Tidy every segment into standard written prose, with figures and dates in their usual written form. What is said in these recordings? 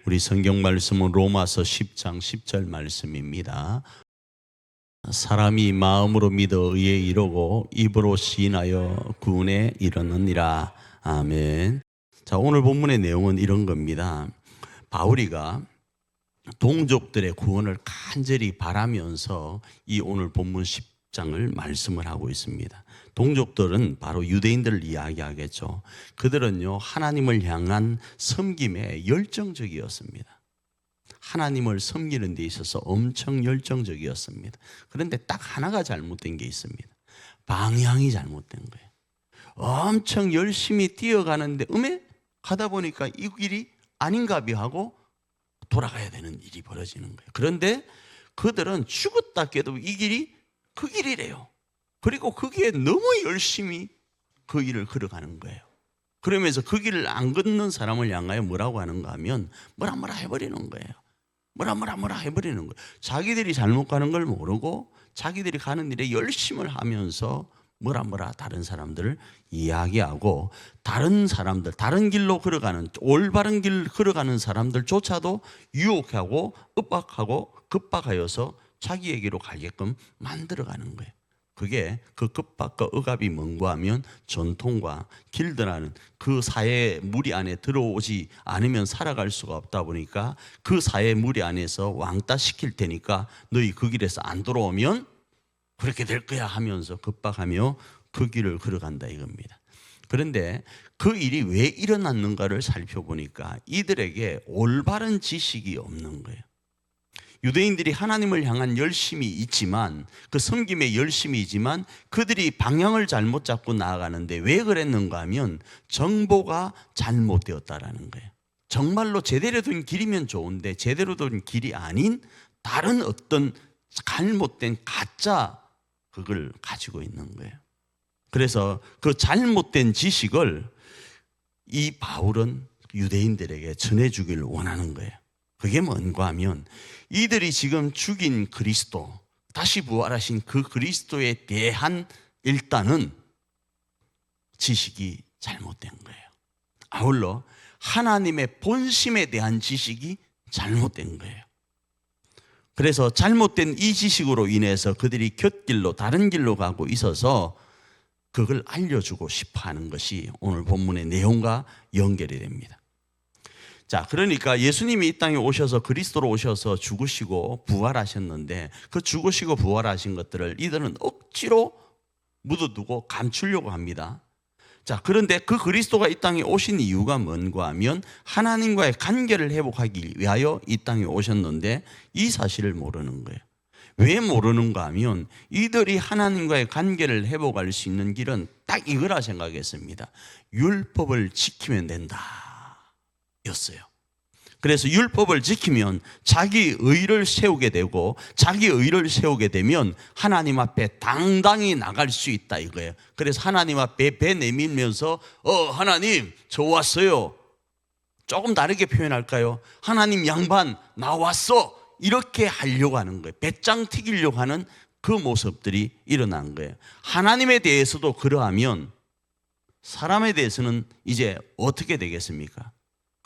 우리 성경 말씀은 로마서 10장 10절 말씀입니다. 사람이 마음으로 믿어 의에 이르고 입으로 시인하여 구원에 이르느니라. 아멘. 자, 오늘 본문의 내용은 이런 겁니다. 바울이가 동족들의 구원을 간절히 바라면서 이 오늘 본문 10장을 말씀을 하고 있습니다. 동족들은 바로 유대인들을 이야기하겠죠. 그들은요, 하나님을 향한 섬김에 열정적이었습니다. 하나님을 섬기는 데 있어서 엄청 열정적이었습니다. 그런데 딱 하나가 잘못된 게 있습니다. 방향이 잘못된 거예요. 엄청 열심히 뛰어가는데 가다 보니까 이 길이 아닌가비 하고 돌아가야 되는 일이 벌어지는 거예요. 그런데 그들은 죽었다 깨도 이 길이 그 길이래요. 그리고 거기에 너무 열심히 그 길을 걸어가는 거예요. 그러면서 그 길을 안 걷는 사람을 향하여 뭐라고 하는가 하면 뭐라 해버리는 거예요. 뭐라 해버리는 거예요. 자기들이 잘못 가는 걸 모르고 자기들이 가는 일에 열심을 하면서 뭐라 다른 사람들을 이야기하고, 다른 사람들, 다른 길로 걸어가는, 올바른 길 걸어가는 사람들조차도 유혹하고 윽박하고 급박하여서 자기에게로 가게끔 만들어가는 거예요. 그게 그 급박과 억압이 뭔가 하면 전통과 길드라는 그 사회 무리 안에 들어오지 않으면 살아갈 수가 없다 보니까 그 사회 무리 안에서 왕따 시킬 테니까 너희 그 길에서 안 돌아오면 그렇게 될 거야 하면서 급박하며 그 길을 걸어간다 이겁니다. 그런데 그 일이 왜 일어났는가를 살펴보니까 이들에게 올바른 지식이 없는 거예요. 유대인들이 하나님을 향한 열심이 있지만, 그 섬김의 열심이 있지만 그들이 방향을 잘못 잡고 나아가는데 왜 그랬는가 하면 정보가 잘못되었다라는 거예요. 정말로 제대로 된 길이면 좋은데 제대로 된 길이 아닌 다른 어떤 잘못된 가짜 그걸 가지고 있는 거예요. 그래서 그 잘못된 지식을 이 바울은 유대인들에게 전해주기를 원하는 거예요. 그게 뭔가 하면 이들이 지금 죽인 그리스도, 다시 부활하신 그 그리스도에 대한 일단은 지식이 잘못된 거예요. 아울러 하나님의 본심에 대한 지식이 잘못된 거예요. 그래서 잘못된 이 지식으로 인해서 그들이 곁길로 다른 길로 가고 있어서 그걸 알려주고 싶어 하는 것이 오늘 본문의 내용과 연결이 됩니다. 자, 그러니까 예수님이 이 땅에 오셔서 그리스도로 오셔서 죽으시고 부활하셨는데 그 죽으시고 부활하신 것들을 이들은 억지로 묻어두고 감추려고 합니다. 자, 그런데 그 그리스도가 이 땅에 오신 이유가 뭔가 하면 하나님과의 관계를 회복하기 위하여 이 땅에 오셨는데 이 사실을 모르는 거예요. 왜 모르는가 하면 이들이 하나님과의 관계를 회복할 수 있는 길은 딱 이거라 생각했습니다. 율법을 지키면 된다 였어요. 그래서 율법을 지키면 자기 의를 세우게 되고, 자기 의를 세우게 되면 하나님 앞에 당당히 나갈 수 있다 이거예요. 그래서 하나님 앞에 배 내밀면서 하나님 저 왔어요, 조금 다르게 표현할까요? 하나님 양반 나 왔어, 이렇게 하려고 하는 거예요. 배짱 튀기려고 하는 그 모습들이 일어난 거예요. 하나님에 대해서도 그러하면 사람에 대해서는 이제 어떻게 되겠습니까?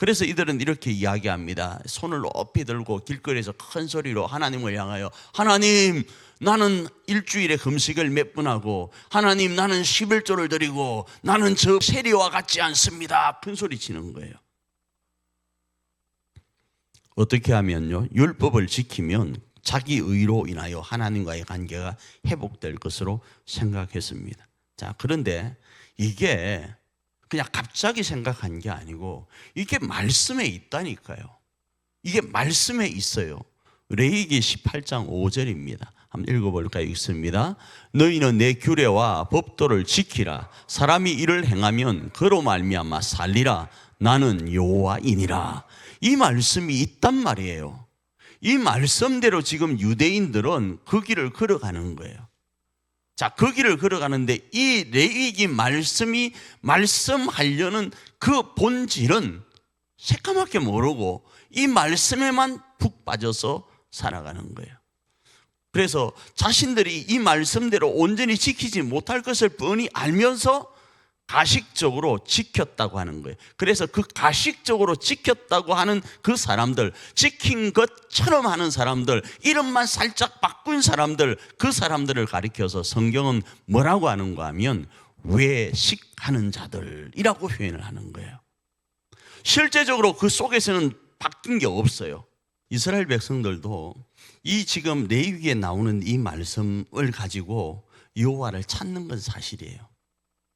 그래서 이들은 이렇게 이야기합니다. 손을 높이 들고 길거리에서 큰 소리로 하나님을 향하여, 하나님 나는 일주일에 금식을 몇 번 하고, 하나님 나는 11조를 드리고, 나는 저 세리와 같지 않습니다, 큰 소리 치는 거예요. 어떻게 하면요, 율법을 지키면 자기 의로 인하여 하나님과의 관계가 회복될 것으로 생각했습니다. 자, 그런데 이게 그냥 갑자기 생각한 게 아니고 이게 말씀에 있다니까요. 이게 말씀에 있어요. 레위기 18장 5절입니다. 한번 읽어볼까요? 읽습니다. 너희는 내 규례와 법도를 지키라. 사람이 이를 행하면 그로 말미암아 살리라. 나는 여호와이니라. 이 말씀이 있단 말이에요. 이 말씀대로 지금 유대인들은 그 길을 걸어가는 거예요. 자, 그 길을 걸어가는데 이 레위기 말씀이 말씀하려는 그 본질은 새까맣게 모르고 이 말씀에만 푹 빠져서 살아가는 거예요. 그래서 자신들이 이 말씀대로 온전히 지키지 못할 것을 뻔히 알면서 가식적으로 지켰다고 하는 거예요. 그래서 그 가식적으로 지켰다고 하는 그 사람들, 지킨 것처럼 하는 사람들, 이름만 살짝 바꾼 사람들, 그 사람들을 가리켜서 성경은 뭐라고 하는가 하면 외식하는 자들이라고 표현을 하는 거예요. 실제적으로 그 속에서는 바뀐 게 없어요. 이스라엘 백성들도 이 지금 레위기에 나오는 이 말씀을 가지고 여호와를 찾는 건 사실이에요.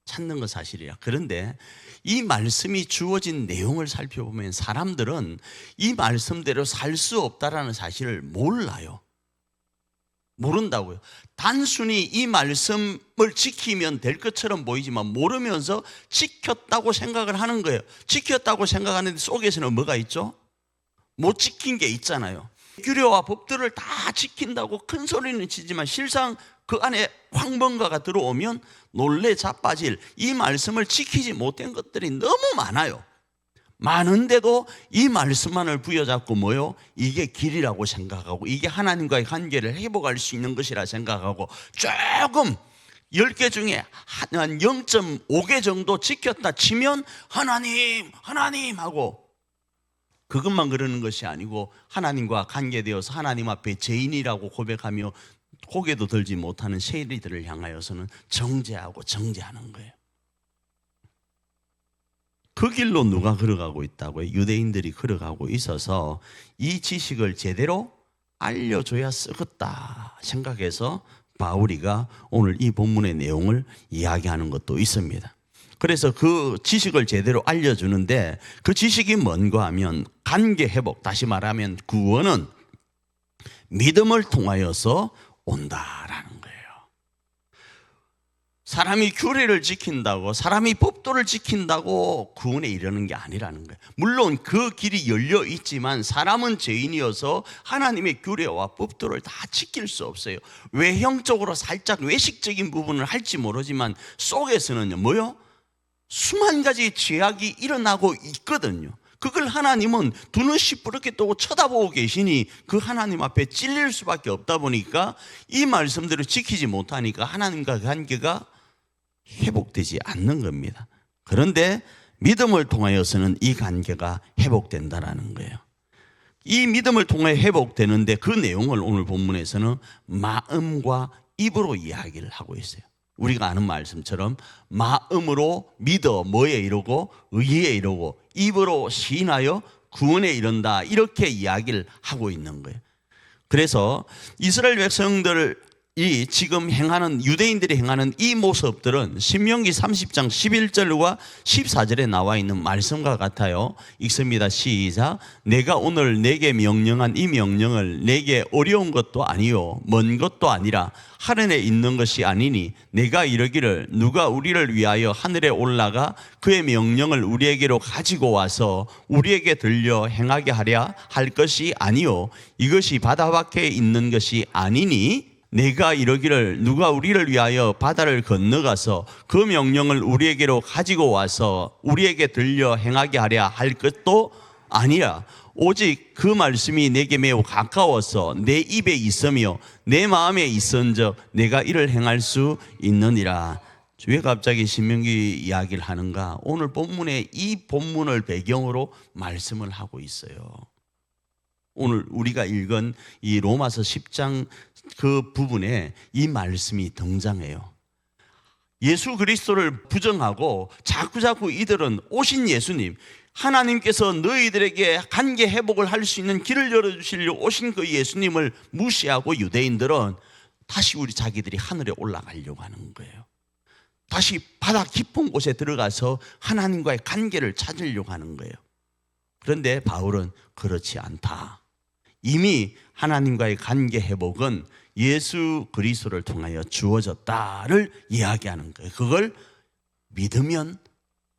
찾는 건 사실이야. 그런데 이 말씀이 주어진 내용을 살펴보면 사람들은 이 말씀대로 살 수 없다라는 사실을 몰라요. 모른다고요. 단순히 이 말씀을 지키면 될 것처럼 보이지만 모르면서 지켰다고 생각을 하는 거예요. 지켰다고 생각하는데 속에서는 뭐가 있죠? 못 지킨 게 있잖아요. 규례와 법들을 다 지킨다고 큰 소리는 치지만 실상 그 안에 황번가가 들어오면 놀래 자빠질 이 말씀을 지키지 못한 것들이 너무 많아요. 많은데도 이 말씀만을 부여잡고 뭐요? 이게 길이라고 생각하고 이게 하나님과의 관계를 회복할 수 있는 것이라 생각하고 조금 10개 중에 한 0.5개 정도 지켰다 치면 하나님 하고 그것만 그러는 것이 아니고 하나님과 관계되어서 하나님 앞에 죄인이라고 고백하며 고개도 들지 못하는 세리들을 향하여서는 정죄하고 정죄하는 거예요. 그 길로 누가 걸어가고 있다고요? 유대인들이 걸어가고 있어서 이 지식을 제대로 알려줘야 쓰겠다 생각해서 바울이가 오늘 이 본문의 내용을 이야기하는 것도 있습니다. 그래서 그 지식을 제대로 알려주는데 그 지식이 뭔가 하면 관계 회복, 다시 말하면 구원은 믿음을 통하여서 온다라는 거예요. 사람이 규례를 지킨다고, 사람이 법도를 지킨다고 구원에 이르는 게 아니라는 거예요. 물론 그 길이 열려 있지만 사람은 죄인이어서 하나님의 규례와 법도를 다 지킬 수 없어요. 외형적으로 살짝 외식적인 부분을 할지 모르지만 속에서는 뭐요? 수만 가지 죄악이 일어나고 있거든요. 그걸 하나님은 두 눈 시퍼렇게 뜨고 쳐다보고 계시니 그 하나님 앞에 찔릴 수밖에 없다 보니까 이 말씀대로 지키지 못하니까 하나님과 관계가 회복되지 않는 겁니다. 그런데 믿음을 통하여서는 이 관계가 회복된다라는 거예요. 이 믿음을 통해 회복되는데 그 내용을 오늘 본문에서는 마음과 입으로 이야기를 하고 있어요. 우리가 아는 말씀처럼 마음으로 믿어 뭐에 이르고 의에 이르고 입으로 시인하여 구원에 이른다, 이렇게 이야기를 하고 있는 거예요. 그래서 이스라엘 백성들이 지금 행하는, 유대인들이 행하는 이 모습들은 신명기 30장 11절과 14절에 나와 있는 말씀과 같아요. 읽습니다. 시작. 내가 오늘 내게 명령한 이 명령을 내게 어려운 것도 아니요 먼 것도 아니라 하늘에 있는 것이 아니니 내가 이르기를 누가 우리를 위하여 하늘에 올라가 그의 명령을 우리에게로 가지고 와서 우리에게 들려 행하게 하랴 할 것이 아니요 이것이 바다 밖에 있는 것이 아니니 내가 이르기를 누가 우리를 위하여 바다를 건너가서 그 명령을 우리에게로 가지고 와서 우리에게 들려 행하게 하랴 할 것도 아니라 오직 그 말씀이 내게 매우 가까워서 내 입에 있으며 내 마음에 있은즉 내가 이를 행할 수 있느니라. 왜 갑자기 신명기 이야기를 하는가? 오늘 본문에 이 본문을 배경으로 말씀을 하고 있어요. 오늘 우리가 읽은 이 로마서 10장 그 부분에 이 말씀이 등장해요. 예수 그리스도를 부정하고 자꾸자꾸 이들은 오신 예수님, 하나님께서 너희들에게 관계 회복을 할 수 있는 길을 열어주시려고 오신 그 예수님을 무시하고 유대인들은 다시 우리 자기들이 하늘에 올라가려고 하는 거예요. 다시 바다 깊은 곳에 들어가서 하나님과의 관계를 찾으려고 하는 거예요. 그런데 바울은 그렇지 않다. 이미 하나님과의 관계 회복은 예수 그리스도를 통하여 주어졌다를 이야기하는 거예요. 그걸 믿으면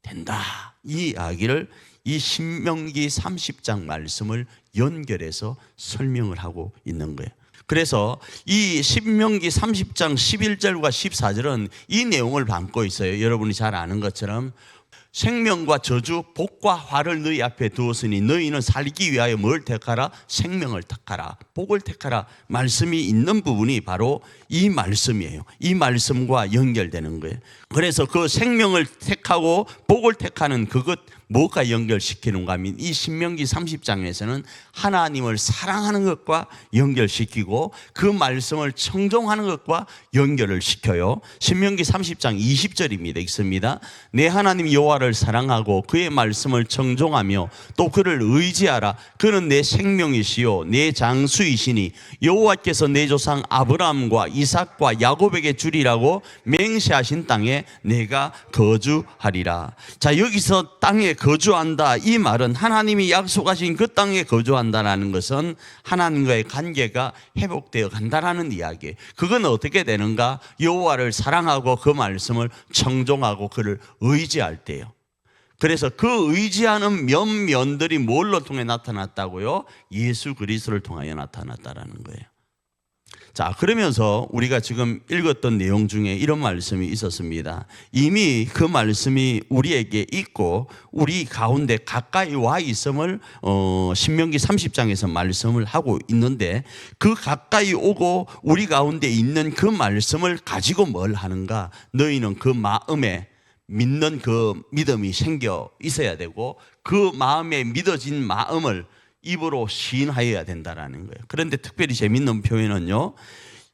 된다. 이 이야기를 이 신명기 30장 말씀을 연결해서 설명을 하고 있는 거예요. 그래서 이 신명기 30장 11절과 14절은 이 내용을 담고 있어요. 여러분이 잘 아는 것처럼 생명과 저주, 복과 화를 너희 앞에 두었으니 너희는 살기 위하여 뭘 택하라? 생명을 택하라, 복을 택하라. 말씀이 있는 부분이 바로 이 말씀이에요. 이 말씀과 연결되는 거예요. 그래서 그 생명을 택하고 복을 택하는 그것 뭐가 연결시키는가 하면 이 신명기 30장에서는 하나님을 사랑하는 것과 연결시키고 그 말씀을 청종하는 것과 연결을 시켜요. 신명기 30장 20절입니다. 읽습니다. 내 하나님 여호와를 사랑하고 그의 말씀을 청종하며 또 그를 의지하라. 그는 내 생명이시요 내 장수이시니 여호와께서 내 조상 아브라함과 이삭과 야곱에게 주리라고 맹세하신 땅에 내가 거주하리라. 자, 여기서 땅에 거주한다, 이 말은 하나님이 약속하신 그 땅에 거주한다라는 것은 하나님과의 관계가 회복되어 간다라는 이야기예요. 그건 어떻게 되는가? 여호와를 사랑하고 그 말씀을 청종하고 그를 의지할 때요. 그래서 그 의지하는 면들이 뭘로 통해 나타났다고요? 예수 그리스도를 통하여 나타났다라는 거예요. 자, 그러면서 우리가 지금 읽었던 내용 중에 이런 말씀이 있었습니다. 이미 그 말씀이 우리에게 있고 우리 가운데 가까이 와 있음을 신명기 30장에서 말씀을 하고 있는데, 그 가까이 오고 우리 가운데 있는 그 말씀을 가지고 뭘 하는가? 너희는 그 마음에 믿는 그 믿음이 생겨 있어야 되고 그 마음에 믿어진 마음을 입으로 시인하여야 된다라는 거예요. 그런데 특별히 재밌는 표현은요,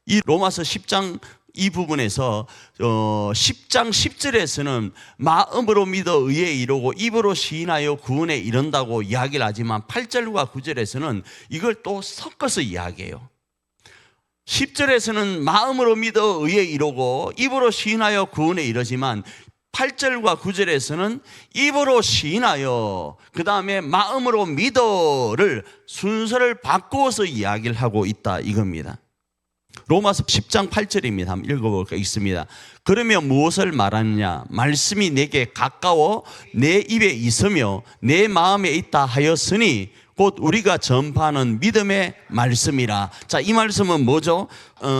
이 로마서 10장 이 부분에서 10장 10절에서는 마음으로 믿어 의에 이르고 입으로 시인하여 구원에 이른다고 이야기를 하지만 8절과 9절에서는 이걸 또 섞어서 이야기해요. 10절에서는 마음으로 믿어 의에 이르고 입으로 시인하여 구원에 이르지만 8절과 9절에서는 입으로 시인하여 그 다음에 마음으로 믿어를 순서를 바꾸어서 이야기를 하고 있다 이겁니다. 로마서 10장 8절입니다. 한번 읽어보겠습니다. 그러면 무엇을 말하느냐? 말씀이 내게 가까워 내 입에 있으며 내 마음에 있다 하였으니 곧 우리가 전파하는 믿음의 말씀이라. 자, 이 말씀은 뭐죠?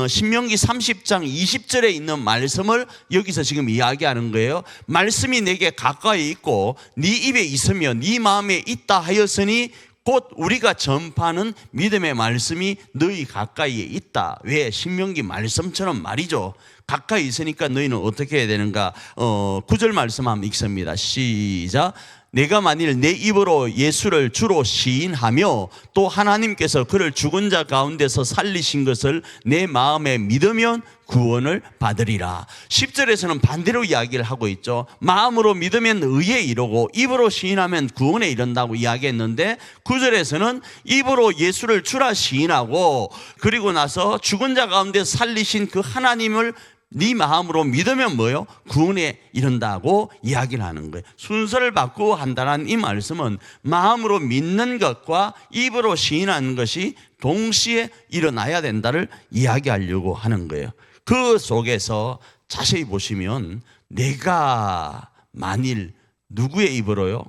신명기 30장 20절에 있는 말씀을 여기서 지금 이야기하는 거예요. 말씀이 내게 가까이 있고 네 입에 있으며 네 마음에 있다 하였으니 곧 우리가 전파하는 믿음의 말씀이 너희 가까이에 있다. 왜? 신명기 말씀처럼 말이죠. 가까이 있으니까 너희는 어떻게 해야 되는가? 9절 말씀 한번 읽습니다. 시작. 내가 만일 내 입으로 예수를 주로 시인하며 또 하나님께서 그를 죽은 자 가운데서 살리신 것을 내 마음에 믿으면 구원을 받으리라. 10절에서는 반대로 이야기를 하고 있죠. 마음으로 믿으면 의에 이르고 입으로 시인하면 구원에 이른다고 이야기했는데 9절에서는 입으로 예수를 주라 시인하고 그리고 나서 죽은 자 가운데 살리신 그 하나님을 네 마음으로 믿으면 뭐요? 구원에 이른다고 이야기를 하는 거예요. 순서를 바꾸어 한다는 이 말씀은 마음으로 믿는 것과 입으로 시인하는 것이 동시에 일어나야 된다를 이야기하려고 하는 거예요. 그 속에서 자세히 보시면 내가 만일 누구의 입으로요?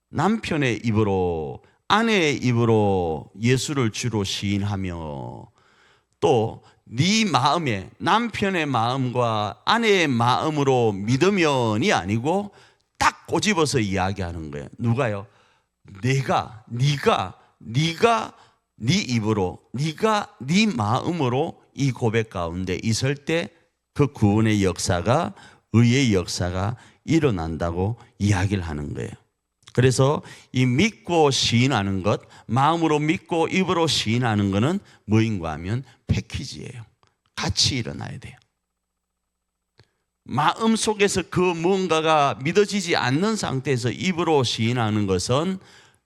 남편의 입으로, 아내의 입으로 예수를 주로 시인하며 또 네 마음에 남편의 마음과 아내의 마음으로 믿으면이 아니고 딱 꼬집어서 이야기하는 거예요. 누가요? 네가 네 입으로, 네가 네 마음으로 이 고백 가운데 있을 때 그 구원의 역사가, 의의 역사가 일어난다고 이야기를 하는 거예요. 그래서 이 믿고 시인하는 것, 마음으로 믿고 입으로 시인하는 것은 뭐인가 하면 패키지예요. 같이 일어나야 돼요. 마음 속에서 그 무언가가 믿어지지 않는 상태에서 입으로 시인하는 것은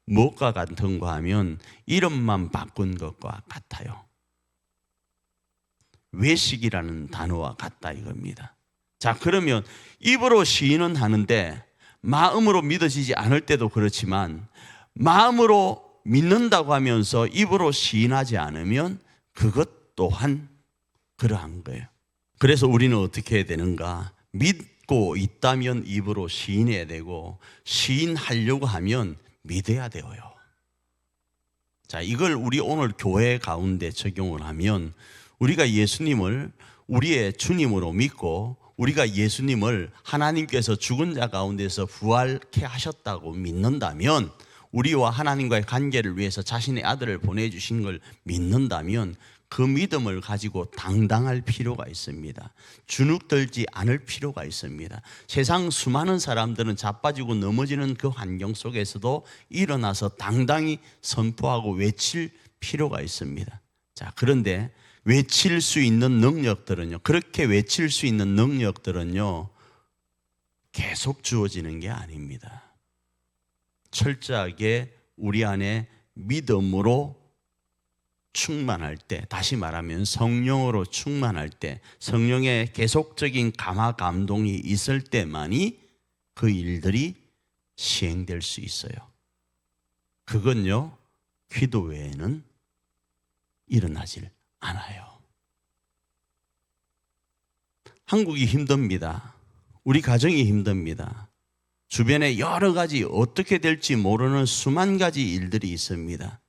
무엇과 같은가 하면 이름만 바꾼 것과 같아요. 외식이라는 단어와 같다 이겁니다. 자, 그러면 입으로 시인은 하는데 마음으로 믿어지지 않을 때도 그렇지만 마음으로 믿는다고 하면서 입으로 시인하지 않으면 그것 또한 그러한 거예요. 그래서 우리는 어떻게 해야 되는가? 믿고 있다면 입으로 시인해야 되고 시인하려고 하면 믿어야 되어요. 자, 이걸 우리 오늘 교회 가운데 적용을 하면 우리가 예수님을 우리의 주님으로 믿고 우리가 예수님을 하나님께서 죽은 자 가운데서 부활케 하셨다고 믿는다면, 우리와 하나님과의 관계를 위해서 자신의 아들을 보내주신 걸 믿는다면 그 믿음을 가지고 당당할 필요가 있습니다. 주눅들지 않을 필요가 있습니다. 세상 수많은 사람들은 자빠지고 넘어지는 그 환경 속에서도 일어나서 당당히 선포하고 외칠 필요가 있습니다. 자, 그런데 외칠 수 있는 능력들은요, 그렇게 외칠 수 있는 능력들은요, 계속 주어지는 게 아닙니다. 철저하게 우리 안에 믿음으로 충만할 때, 다시 말하면 성령으로 충만할 때, 성령의 계속적인 감화 감동이 있을 때만이 그 일들이 시행될 수 있어요. 그건요, 기도 외에는 일어나질 않아요. 한국이 힘듭니다. 우리 가정이 힘듭니다. 주변에 여러 가지 어떻게 될지 모르는 수만 가지 일들이 있습니다.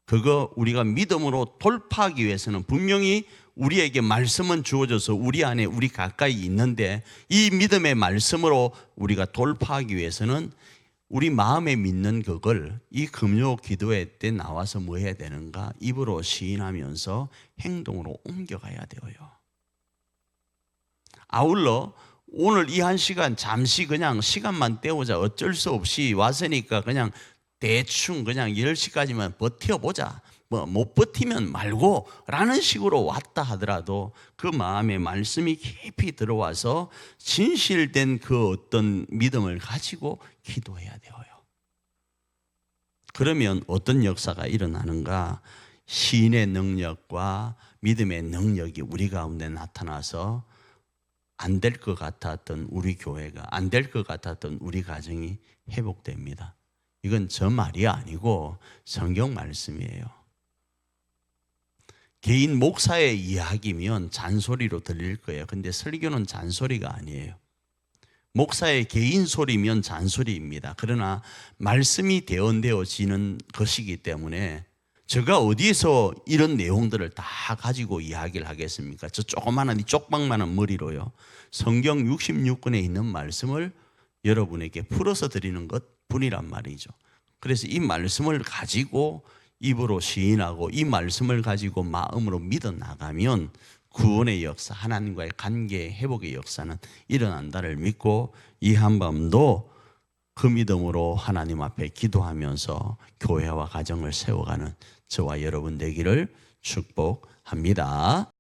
그거 우리가 믿음으로 돌파하기 위해서는 분명히 우리에게 말씀은 주어져서 우리 안에 우리 가까이 있는데, 이 믿음의 말씀으로 우리가 돌파하기 위해서는 우리 마음에 믿는 그걸 이 금요 기도회 때 나와서 뭐 해야 되는가? 입으로 시인하면서 행동으로 옮겨가야 되어요. 아울러 오늘 이 한 시간 잠시 그냥 시간만 때우자, 어쩔 수 없이 왔으니까 그냥 대충 그냥 10시까지만 버텨보자, 뭐 못 버티면 말고 라는 식으로 왔다 하더라도 그 마음에 말씀이 깊이 들어와서 진실된 그 어떤 믿음을 가지고 기도해야 되어요. 그러면 어떤 역사가 일어나는가? 시인의 능력과 믿음의 능력이 우리 가운데 나타나서 안 될 것 같았던 우리 교회가, 안 될 것 같았던 우리 가정이 회복됩니다. 이건 저 말이 아니고 성경 말씀이에요. 개인 목사의 이야기면 잔소리로 들릴 거예요. 근데 설교는 잔소리가 아니에요. 목사의 개인 소리면 잔소리입니다. 그러나 말씀이 대언되어지는 것이기 때문에 제가 어디에서 이런 내용들을 다 가지고 이야기를 하겠습니까? 저 조그마한 이 쪽방만한 머리로요. 성경 66권에 있는 말씀을 여러분에게 풀어서 드리는 것 뿐이란 말이죠. 그래서 이 말씀을 가지고 입으로 시인하고 이 말씀을 가지고 마음으로 믿어 나가면 구원의 역사, 하나님과의 관계 회복의 역사는 일어난다를 믿고, 이 한밤도 그 믿음으로 하나님 앞에 기도하면서 교회와 가정을 세워가는 저와 여러분 되기를 축복합니다.